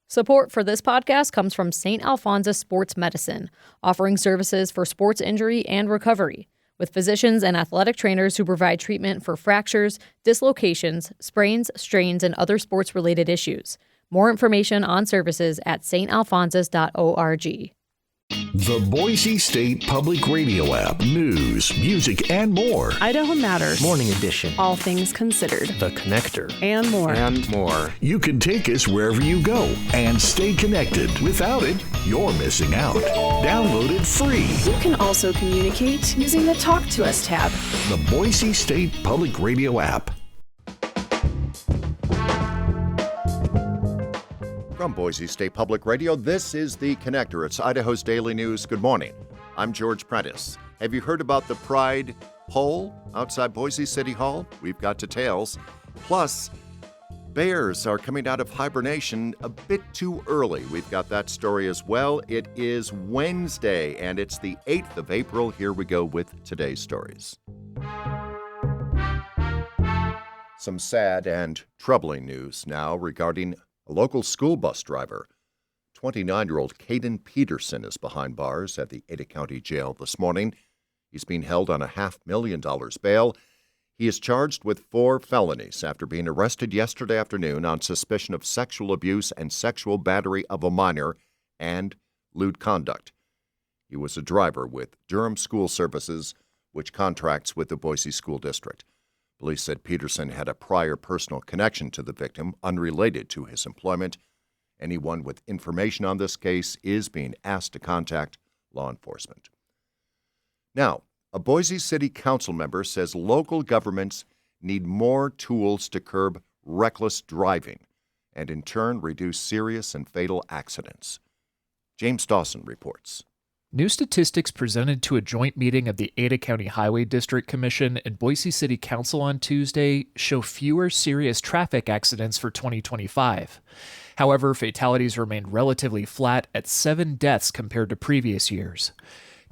Support for this podcast comes from St. Alphonsus Sports Medicine, offering services for sports injury and recovery, with physicians and athletic trainers who provide treatment for fractures, dislocations, sprains, strains, and other sports-related issues. More information on services at stalphonsus.org. The Boise State Public Radio app. News, music, and more. Idaho Matters. Morning Edition. All Things Considered. The Connector. And more. And more. You can take us wherever you go and stay connected. Without it, you're missing out. Download it free. You can also communicate using the Talk to Us tab. The Boise State Public Radio app. From Boise State Public Radio, this is The Connector. It's Idaho's Daily News. Good morning. I'm George Prentice. Have you heard about the Pride poll outside Boise City Hall? We've got details. Plus, bears are coming out of hibernation a bit too early. We've got that story as well. It is Wednesday, and it's the 8th of April. Here we go with today's stories. Some sad and troubling news now regarding a local school bus driver. 29-year-old Caden Peterson is behind bars at the Ada County Jail this morning. He's being held on a $500,000 bail. He is charged with 4 felonies after being arrested yesterday afternoon on suspicion of sexual abuse and sexual battery of a minor and lewd conduct. He was a driver with Durham School Services, which contracts with the Boise School District. Police said Peterson had a prior personal connection to the victim unrelated to his employment. Anyone with information on this case is being asked to contact law enforcement. Now, a Boise City Council member says local governments need more tools to curb reckless driving and in turn reduce serious and fatal accidents. James Dawson reports. New statistics presented to a joint meeting of the Ada County Highway District Commission and Boise City Council on Tuesday show fewer serious traffic accidents for 2025. However, fatalities remained relatively flat at 7 deaths compared to previous years.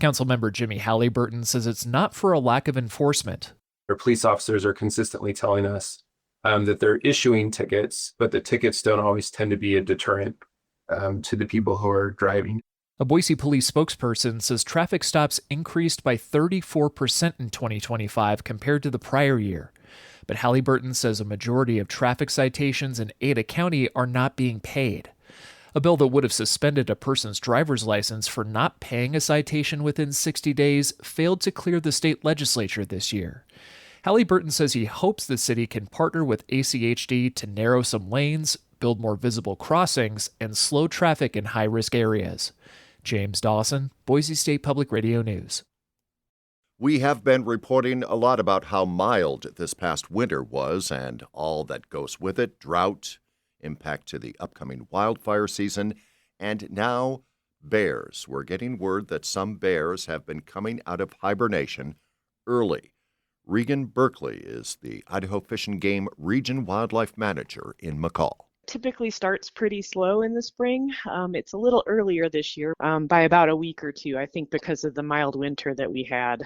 Councilmember Jimmy Halliburton says it's not for a lack of enforcement. Our police officers are consistently telling us that they're issuing tickets, but the tickets don't always tend to be a deterrent to the people who are driving. A Boise police spokesperson says traffic stops increased by 34% in 2025 compared to the prior year. But Halliburton says a majority of traffic citations in Ada County are not being paid. A bill that would have suspended a person's driver's license for not paying a citation within 60 days failed to clear the state legislature this year. Halliburton says he hopes the city can partner with ACHD to narrow some lanes, build more visible crossings, and slow traffic in high-risk areas. James Dawson, Boise State Public Radio News. We have been reporting a lot about how mild this past winter was and all that goes with it, drought, impact to the upcoming wildfire season, and now bears. We're getting word that some bears have been coming out of hibernation early. Regan Berkeley is the Idaho Fish and Game Region Wildlife Manager in McCall. Typically starts pretty slow in the spring. It's a little earlier this year by about a week or two, I think, because of the mild winter that we had.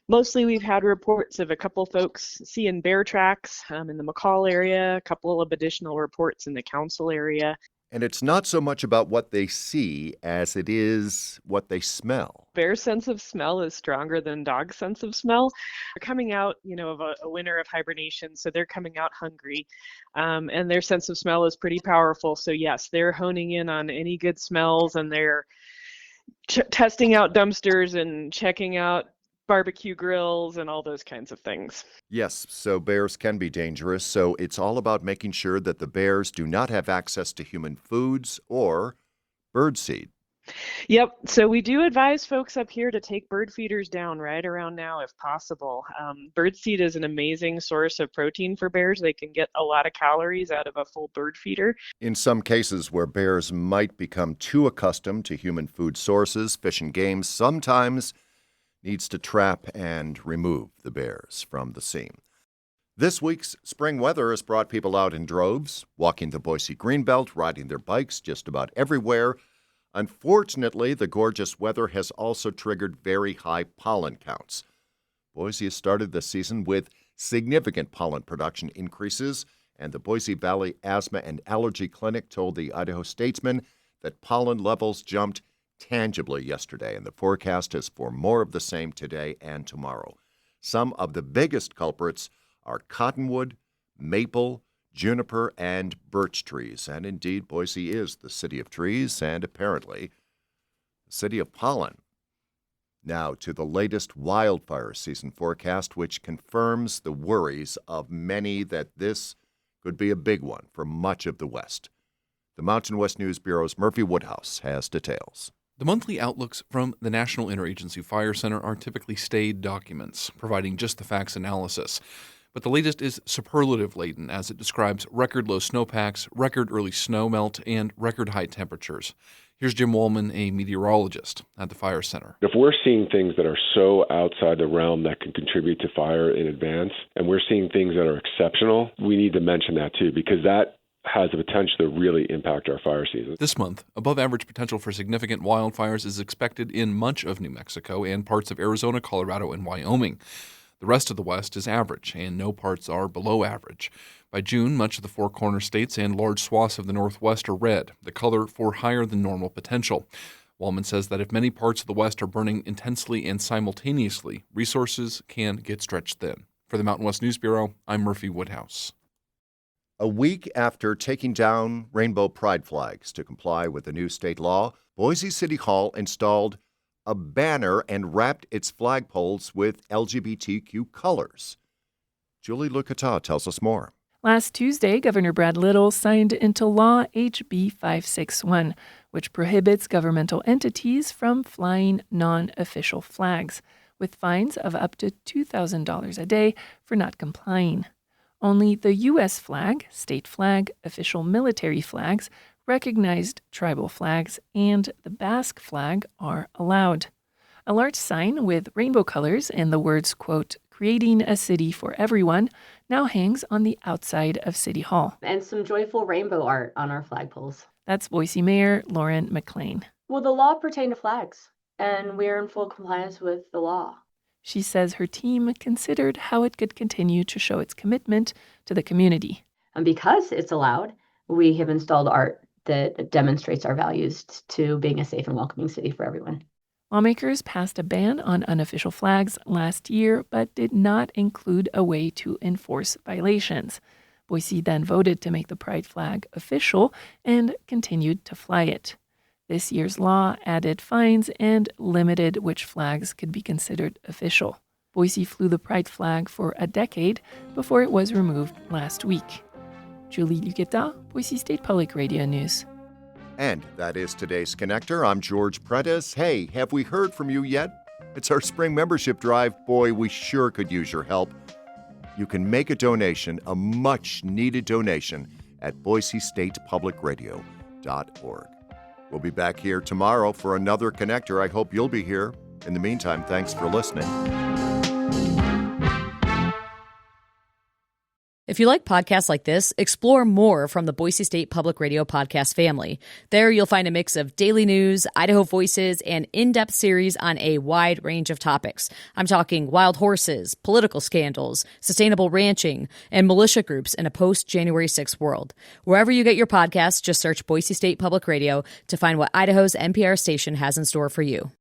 Mostly we've had reports of a couple folks seeing bear tracks in the McCall area, a couple of additional reports in the council area. And it's not so much about what they see as it is what they smell. Bear's sense of smell is stronger than dog's sense of smell. They're coming out, of a winter of hibernation, so they're coming out hungry, and their sense of smell is pretty powerful. So yes, they're honing in on any good smells, and they're testing out dumpsters and checking out barbecue grills and all those kinds of things. Yes, so bears can be dangerous, so it's all about making sure that the bears do not have access to human foods or birdseed. Yep, so we do advise folks up here to take bird feeders down right around now if possible. Birdseed is an amazing source of protein for bears. They can get a lot of calories out of a full bird feeder. In some cases where bears might become too accustomed to human food sources, Fish and Game sometimes needs to trap and remove the bears from the scene. This week's spring weather has brought people out in droves, walking the Boise Greenbelt, riding their bikes just about everywhere. Unfortunately, the gorgeous weather has also triggered very high pollen counts. Boise has started the season with significant pollen production increases, And the Boise Valley Asthma and Allergy Clinic told the Idaho Statesman that pollen levels jumped tangibly yesterday, and the forecast is for more of the same today and tomorrow. Some of the biggest culprits are cottonwood, maple, juniper, and birch trees. And indeed, Boise is the city of trees and apparently the city of pollen. Now to the latest wildfire season forecast, which confirms the worries of many that this could be a big one for much of the West. The Mountain West News Bureau's Murphy Woodhouse has details. The monthly outlooks from the National Interagency Fire Center are typically staid documents, providing just the facts analysis. But the latest is superlative-laden as it describes record low snowpacks, record early snow melt, and record high temperatures. Here's Jim Woolman, a meteorologist at the Fire Center. If we're seeing things that are so outside the realm that can contribute to fire in advance, and we're seeing things that are exceptional, we need to mention that too, because that has the potential to really impact our fire season. This month, above-average potential for significant wildfires is expected in much of New Mexico and parts of Arizona, Colorado, and Wyoming. The rest of the West is average, and no parts are below average. By June, much of the Four Corner states and large swaths of the Northwest are red, the color for higher than normal potential. Wallman says that if many parts of the West are burning intensely and simultaneously, resources can get stretched thin. For the Mountain West News Bureau, I'm Murphy Woodhouse. A week after taking down rainbow pride flags to comply with the new state law, Boise City Hall installed a banner and wrapped its flagpoles with LGBTQ colors. Julie Lucata tells us more. Last Tuesday, Governor Brad Little signed into law HB 561, which prohibits governmental entities from flying non-official flags, with fines of up to $2,000 a day for not complying. Only the U.S. flag, state flag, official military flags, recognized tribal flags, and the Basque flag are allowed. A large sign with rainbow colors and the words, quote, "Creating a city for everyone," now hangs on the outside of City Hall. And some joyful rainbow art on our flagpoles. That's Boise Mayor Lauren McLean. Well, the law pertained to flags, and we're in full compliance with the law. She says her team considered how it could continue to show its commitment to the community. And because it's allowed, we have installed art that demonstrates our values to being a safe and welcoming city for everyone. Lawmakers passed a ban on unofficial flags last year, but did not include a way to enforce violations. Boise then voted to make the pride flag official and continued to fly it. This year's law added fines and limited which flags could be considered official. Boise flew the pride flag for a decade before it was removed last week. Julie Lucata, Boise State Public Radio News. And that is today's Connector. I'm George Prentice. Hey, have we heard from you yet? It's our spring membership drive. Boy, we sure could use your help. You can make a donation, a much-needed donation, at boisestatepublicradio.org. We'll be back here tomorrow for another Connector. I hope you'll be here. In the meantime, thanks for listening. If you like podcasts like this, explore more from the Boise State Public Radio podcast family. There you'll find a mix of daily news, Idaho Voices, and in-depth series on a wide range of topics. I'm talking wild horses, political scandals, sustainable ranching, and militia groups in a post-January 6th world. Wherever you get your podcasts, just search Boise State Public Radio to find what Idaho's NPR station has in store for you.